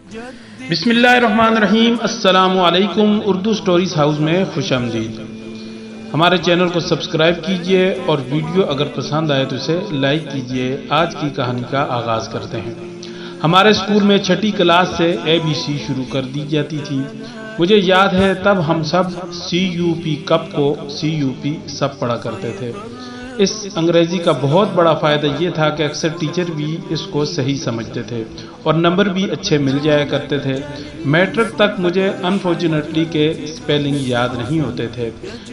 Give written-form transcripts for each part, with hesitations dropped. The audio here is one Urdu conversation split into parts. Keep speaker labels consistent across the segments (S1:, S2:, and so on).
S1: بسم اللہ الرحمن الرحیم۔ السلام علیکم۔ اردو سٹوریز ہاؤس میں خوش آمدید۔ ہمارے چینل کو سبسکرائب کیجئے اور ویڈیو اگر پسند آئے تو اسے لائک کیجئے۔ آج کی کہانی کا آغاز کرتے ہیں۔ ہمارے اسکول میں چھٹی کلاس سے ABC شروع کر دی جاتی تھی۔ مجھے یاد ہے تب ہم سب CUP کپ کو CUP سب پڑھا کرتے تھے۔ اس انگریزی کا بہت بڑا فائدہ یہ تھا کہ اکثر ٹیچر بھی اس کو صحیح سمجھتے تھے اور نمبر بھی اچھے مل جایا کرتے تھے۔ میٹرک تک مجھے انفارچونیٹلی کے اسپیلنگ یاد نہیں ہوتے تھے۔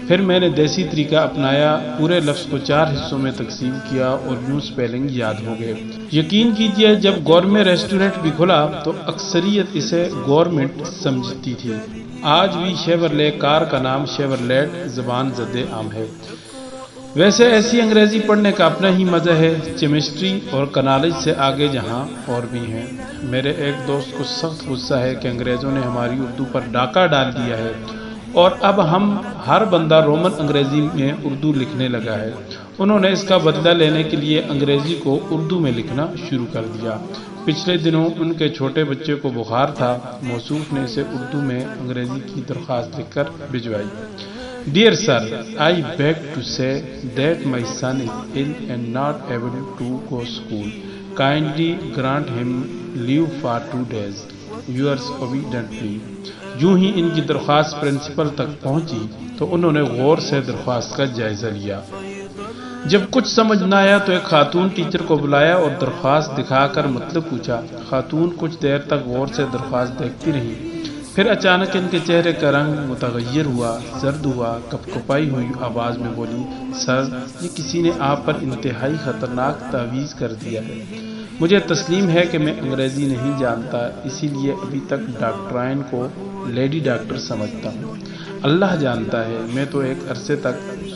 S1: پھر میں نے دیسی طریقہ اپنایا، پورے لفظ کو 4 حصوں میں تقسیم کیا اور یوں اسپیلنگ یاد ہو گئے۔ یقین کیجئے جب گورمے ریسٹورنٹ بھی کھلا تو اکثریت اسے گورنمنٹ سمجھتی تھی۔ آج بھی شیورلے کار کا نام شیورلیٹ زبان زدِ عام ہے۔ ویسے ایسی انگریزی پڑھنے کا اپنا ہی مزہ ہے۔ کیمسٹری اور کنالج سے آگے جہاں اور بھی ہیں۔ میرے ایک دوست کو سخت غصہ ہے کہ انگریزوں نے ہماری اردو پر ڈاکہ ڈال دیا ہے اور اب ہم ہر بندہ رومن انگریزی میں اردو لکھنے لگا ہے۔ انہوں نے اس کا بدلہ لینے کے لیے انگریزی کو اردو میں لکھنا شروع کر دیا۔ پچھلے دنوں ان کے چھوٹے بچے کو بخار تھا۔ موصوف نے اسے اردو میں انگریزی کی درخواست لکھ کر بھجوائی۔ Dear sir, I beg to say that my son is ill and not able to go school. Kindly grant him leave for 2 days. Yours obediently. یوں ہی ان کی درخواست پرنسپل تک پہنچی تو انہوں نے غور سے درخواست کا جائزہ لیا۔ جب کچھ سمجھ نہ آیا تو ایک خاتون ٹیچر کو بلایا اور درخواست دکھا کر مطلب پوچھا۔ خاتون کچھ دیر تک غور سے درخواست دیکھتی رہی، پھر اچانک ان کے چہرے کا رنگ متغیر ہوا، زرد ہوا، کپکپائی ہوئی آواز میں بولی، سر یہ کسی نے آپ پر انتہائی خطرناک تعویذ کر دیا ہے۔ مجھے تسلیم ہے کہ میں انگریزی نہیں جانتا، اسی لیے ابھی تک ڈاکٹرائن کو لیڈی ڈاکٹر سمجھتا ہوں۔ اللہ جانتا ہے میں تو ایک عرصے تک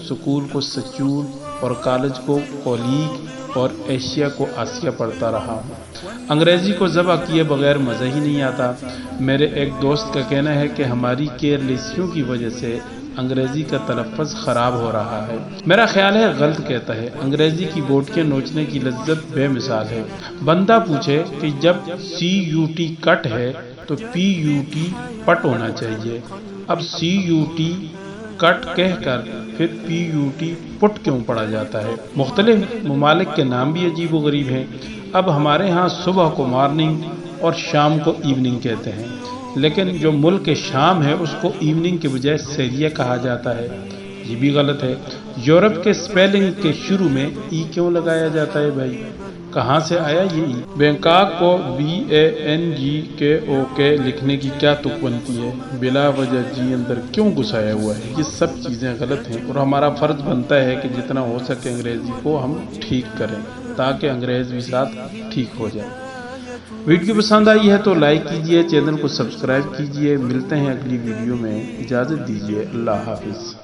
S1: سکول کو سچول اور کالج کو کولیگ اور ایشیا کو آسیہ پڑھتا رہا ہوں۔ انگریزی کو ذبح کیے بغیر مزہ ہی نہیں آتا۔ میرے ایک دوست کا کہنا ہے کہ ہماری کیئرلیسیوں کی وجہ سے انگریزی کا تلفظ خراب ہو رہا ہے۔ میرا خیال ہے غلط کہتا ہے۔ انگریزی کی بوٹیاں نوچنے کی لذت بے مثال ہے۔ بندہ پوچھے کہ جب CUT کٹ ہے تو PUT پٹ ہونا چاہیے، اب CUT کٹ کہہ کر پھر PUT پٹ کیوں پڑھا جاتا ہے؟ مختلف ممالک کے نام بھی عجیب و غریب ہیں۔ اب ہمارے ہاں صبح کو مارننگ اور شام کو ایوننگ کہتے ہیں، لیکن جو ملک شام ہے اس کو ایوننگ کے بجائے سیریہ کہا جاتا ہے، یہ بھی غلط ہے۔ یورپ کے سپیلنگ کے شروع میں ای کیوں لگایا جاتا ہے بھائی؟ کہاں سے آیا یہ ای؟ بینکاک کو BANGKOK لکھنے کی کیا تک بنتی ہے؟ بلا وجہ جی اندر کیوں گھسایا ہوا ہے؟ یہ سب چیزیں غلط ہیں اور ہمارا فرض بنتا ہے کہ جتنا ہو سکے انگریزی کو ہم ٹھیک کریں تاکہ انگریز بھی ساتھ ٹھیک ہو جائے۔ ویڈیو پسند آئی ہے تو لائک کیجئے، چینل کو سبسکرائب کیجئے۔ ملتے ہیں اگلی ویڈیو میں، اجازت دیجئے، اللہ حافظ۔